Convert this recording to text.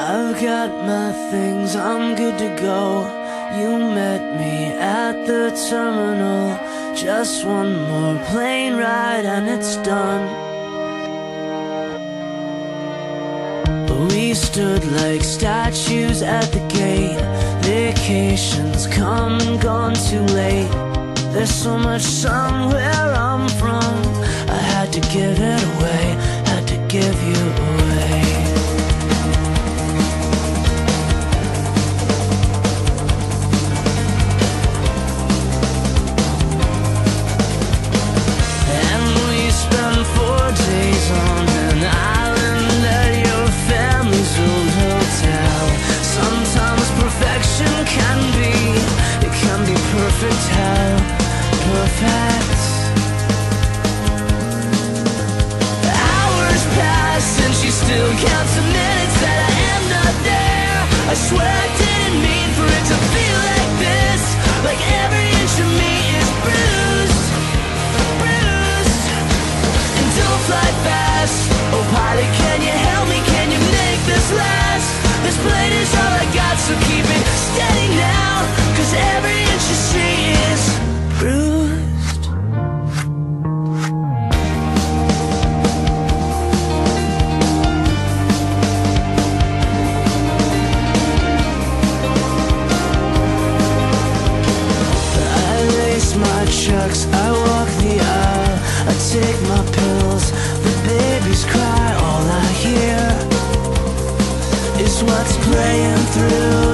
I've got my things, I'm good to go. You met me at the terminal. Just one more plane ride and it's done. We stood like statues at the gate. Vacations come and gone too late. There's so much sun where I'm from. I had to give it away, had to give you away. And we spent 4 days on an island at your family's old hotel. Sometimes perfection can be, it can be perfect hell. Perfect. Hours pass and she still counts the minutes that I am not there. I swear I didn't mean for it to feel like this. Like every inch of me is bruised, bruised. And don't fly fast. Oh pilot, can you help me? Can you make this last? This plane is all I got, so keep it steady now. 'Cause every inch you see is bruised. I lace my chucks, I walk the aisle, I take my pills, the babies cry. All I hear is what's playing through